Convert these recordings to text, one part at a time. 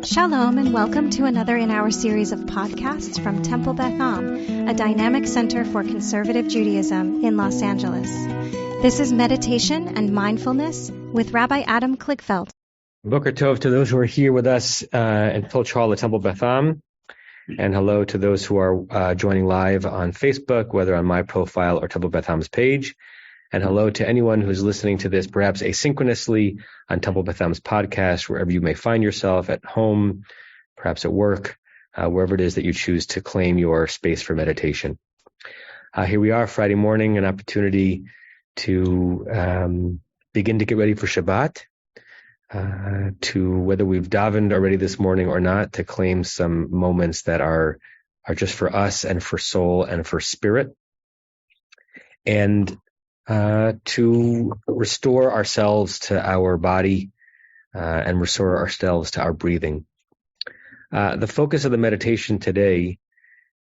Shalom and welcome to another in our series of podcasts from Temple Beth Am, a dynamic center for conservative Judaism in Los Angeles. This is Meditation and Mindfulness with Rabbi Adam Kligfeld. Boker Tov to those who are here with us in Pilch Hall at Temple Beth Am, and hello to those who are joining live on Facebook, whether on my profile or Temple Beth Am's page. And hello to anyone who's listening to this, perhaps asynchronously on Temple Beth Am's podcast, wherever you may find yourself, at home, perhaps at work, wherever it is that you choose to claim your space for meditation. Here we are, Friday morning, an opportunity to begin to get ready for Shabbat, to whether we've davened already this morning or not, to claim some moments that are just for us and for soul and for spirit, and to restore ourselves to our body and restore ourselves to our breathing. The focus of the meditation today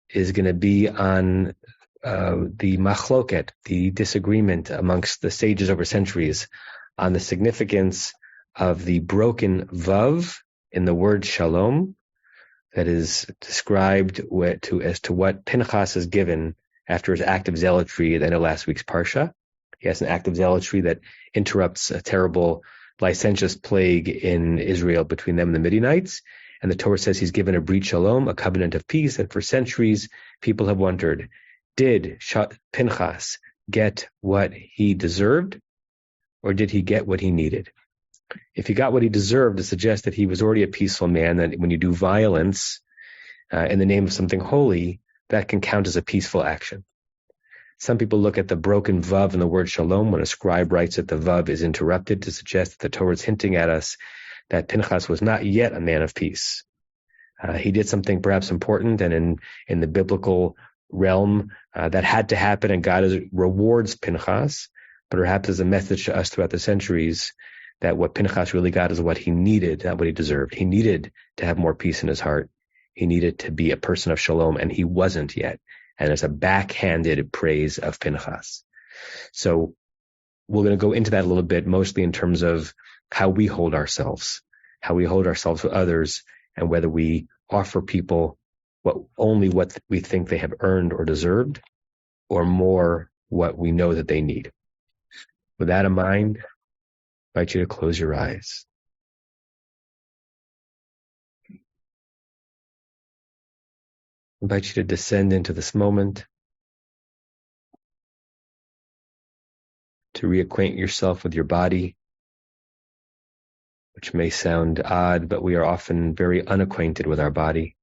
is going to be on the machloket, the disagreement amongst the sages over centuries on the significance of the broken vav in the word shalom that is described as to what Pinchas is given after his act of zealotry at the end of last week's parsha. He has an act of zealotry that interrupts a terrible licentious plague in Israel between them and the Midianites. And the Torah says he's given a brit shalom, a covenant of peace. And for centuries, people have wondered, did Pinchas get what he deserved, or did he get what he needed? If he got what he deserved, it suggests that he was already a peaceful man, that when you do violence in the name of something holy, that can count as a peaceful action. Some people look at the broken vav in the word shalom when a scribe writes that the vav is interrupted to suggest that the Torah is hinting at us that Pinchas was not yet a man of peace. He did something perhaps important, and in the biblical realm that had to happen, and God rewards Pinchas, but perhaps as a message to us throughout the centuries that what Pinchas really got is what he needed, not what he deserved. He needed to have more peace in his heart. He needed to be a person of shalom, and he wasn't yet. And it's a backhanded praise of Pinchas. So we're going to go into that a little bit, mostly in terms of how we hold ourselves with others, and whether we offer people only what we think they have earned or deserved, or more what we know that they need. With that in mind, I invite you to close your eyes. I invite you to descend into this moment, to reacquaint yourself with your body, which may sound odd, but we are often very unacquainted with our body.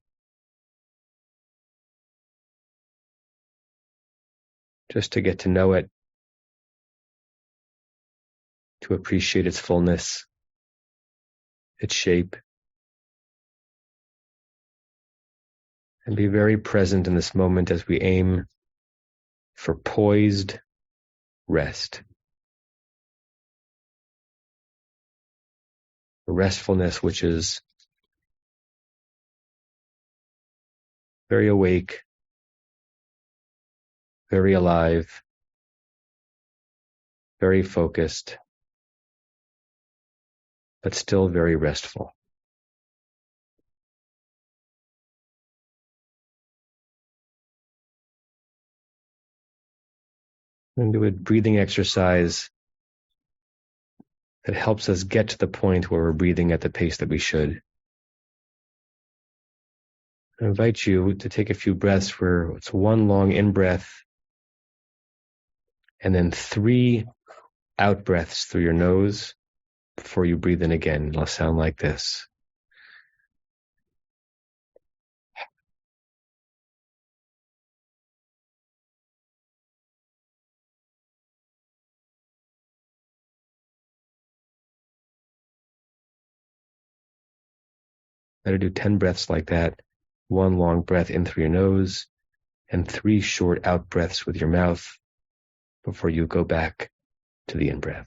Just to get to know it, to appreciate its fullness, its shape, and be very present in this moment as we aim for poised rest. A restfulness which is very awake, very alive, very focused, but still very restful. And do a breathing exercise that helps us get to the point where we're breathing at the pace that we should. I invite you to take a few breaths where it's one long in-breath and then 3 out-breaths through your nose before you breathe in again. It'll sound like this. Better do 10 breaths like that. 1 long breath in through your nose and 3 short out breaths with your mouth before you go back to the in-breath.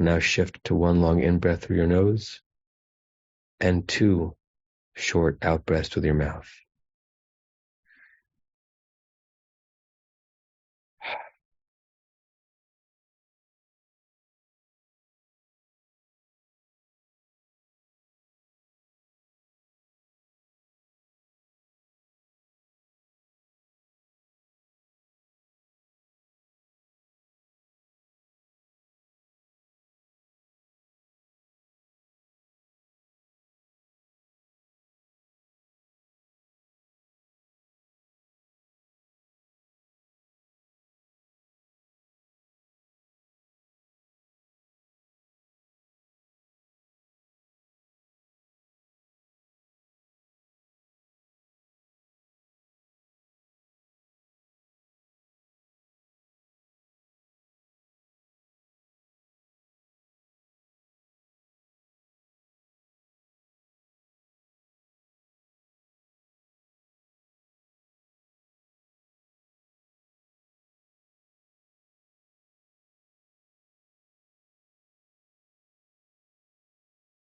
Now shift to 1 long in-breath through your nose and 2 short out-breaths with your mouth.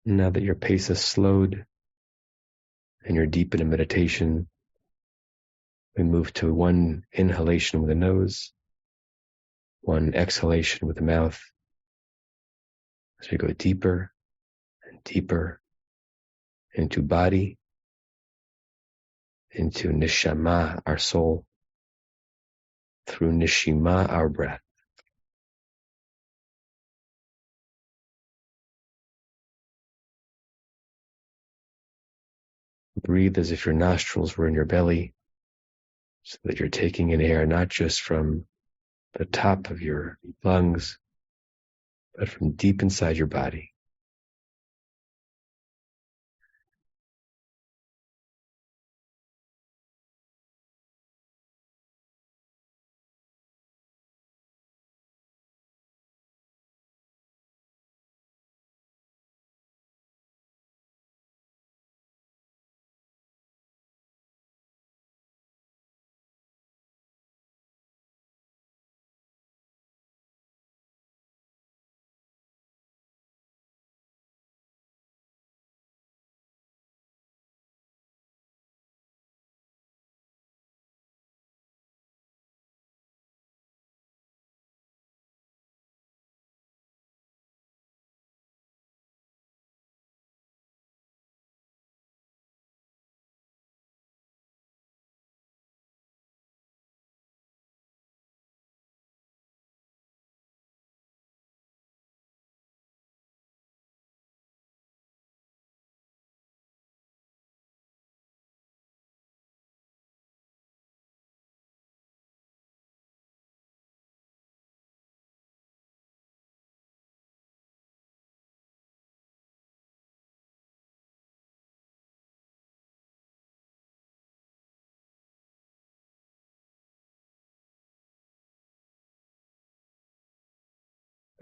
Now that your pace is slowed and you're deep into meditation, we move to 1 inhalation with the nose, 1 exhalation with the mouth, as we go deeper and deeper into body, into neshama, our soul, through nishima, our breath. Breathe as if your nostrils were in your belly, so that you're taking in air not just from the top of your lungs, but from deep inside your body.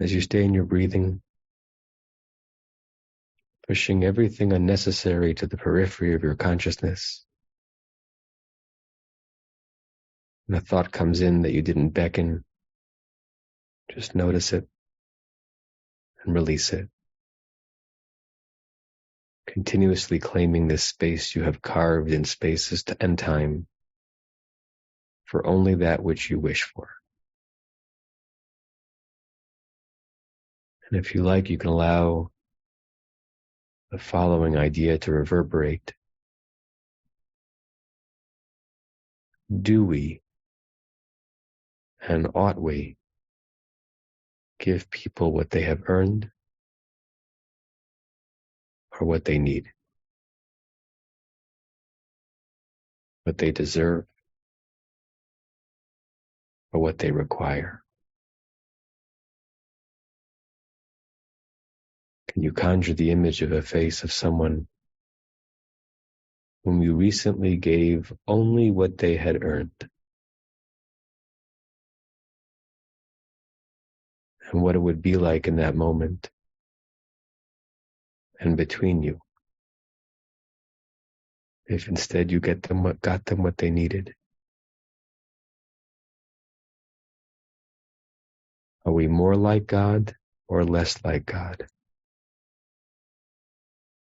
As you stay in your breathing, pushing everything unnecessary to the periphery of your consciousness. When a thought comes in that you didn't beckon, just notice it and release it. Continuously claiming this space you have carved in spaces and time for only that which you wish for. And if you like, you can allow the following idea to reverberate. Do we and ought we give people what they have earned or what they need, what they deserve, or what they require? Can you conjure the image of a face of someone whom you recently gave only what they had earned? And what it would be like in that moment and between you if instead you got them what they needed. Are we more like God or less like God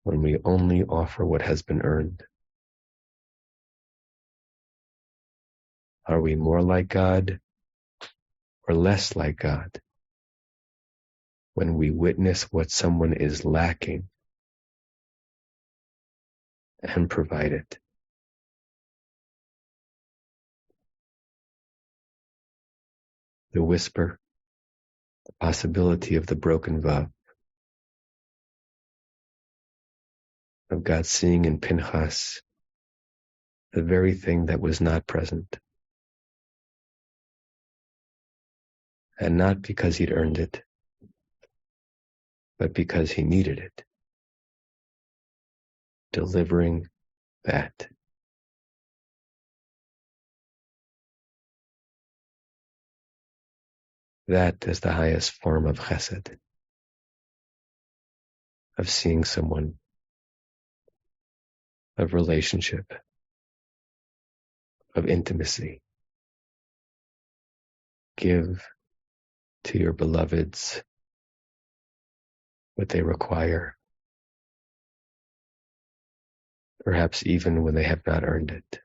when we only offer what has been earned? Are we more like God or less like God when we witness what someone is lacking and provide it? The whisper, the possibility of the broken vav, of God seeing in Pinchas the very thing that was not present, and not because he'd earned it, but because he needed it, delivering that. That is the highest form of chesed, of seeing someone, of relationship, of intimacy. Give to your beloveds what they require, perhaps even when they have not earned it.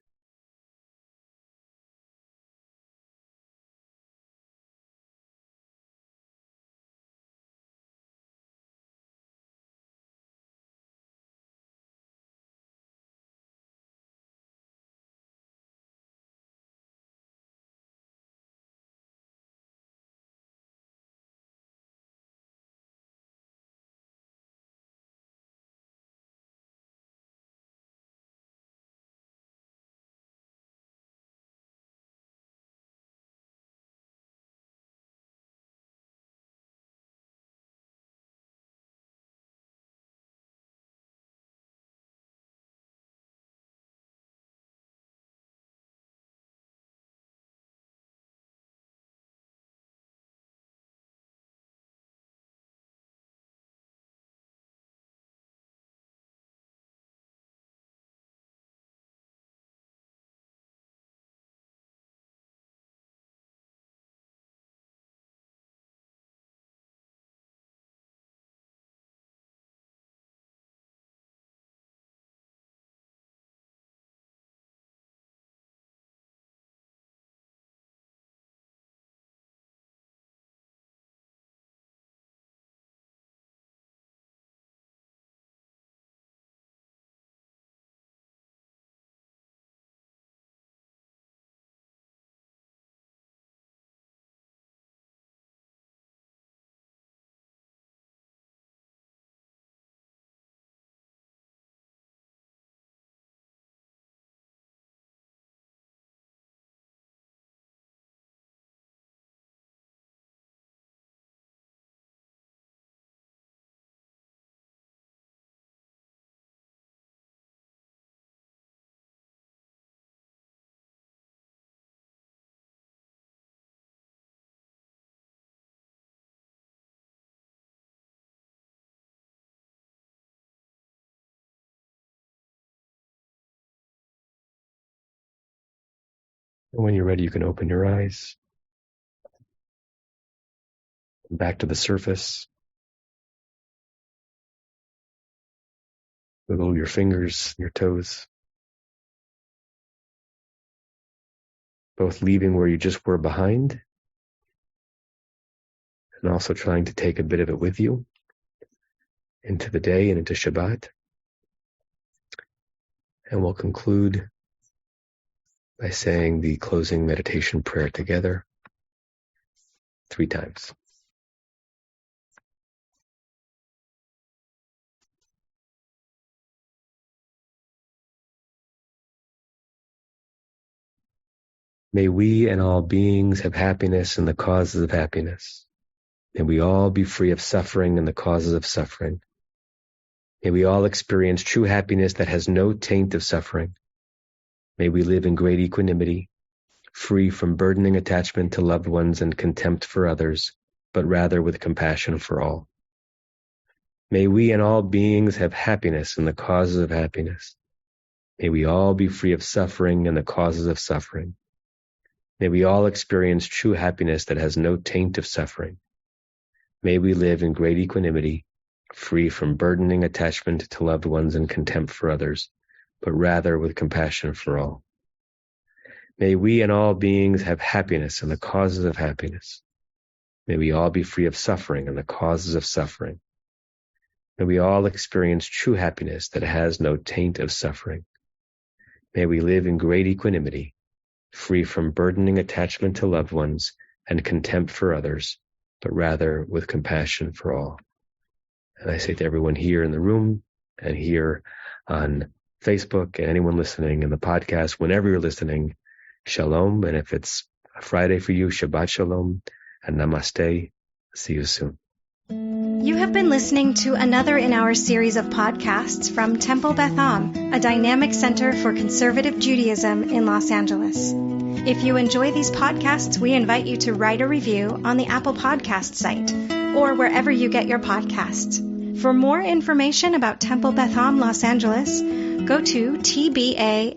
And when you're ready, you can open your eyes. Back to the surface. Wiggle your fingers, your toes. Both leaving where you just were behind, and also trying to take a bit of it with you into the day and into Shabbat. And we'll conclude by saying the closing meditation prayer together 3 times. May we and all beings have happiness and the causes of happiness. May we all be free of suffering and the causes of suffering. May we all experience true happiness that has no taint of suffering. May we live in great equanimity, free from burdening attachment to loved ones and contempt for others, but rather with compassion for all. May we and all beings have happiness and the causes of happiness. May we all be free of suffering and the causes of suffering. May we all experience true happiness that has no taint of suffering. May we live in great equanimity, free from burdening attachment to loved ones and contempt for others, but rather with compassion for all. May we and all beings have happiness and the causes of happiness. May we all be free of suffering and the causes of suffering. May we all experience true happiness that has no taint of suffering. May we live in great equanimity, free from burdening attachment to loved ones and contempt for others, but rather with compassion for all. And I say to everyone here in the room and here on Facebook and anyone listening in the podcast, whenever you're listening, Shalom. And if it's a Friday for you, Shabbat Shalom and Namaste. See you soon. You have been listening to another in our series of podcasts from Temple Beth Am, a dynamic center for conservative Judaism in Los Angeles. If you enjoy these podcasts, we invite you to write a review on the Apple Podcast site or wherever you get your podcasts. For more information about Temple Beth Am Los Angeles, go to tbala.org.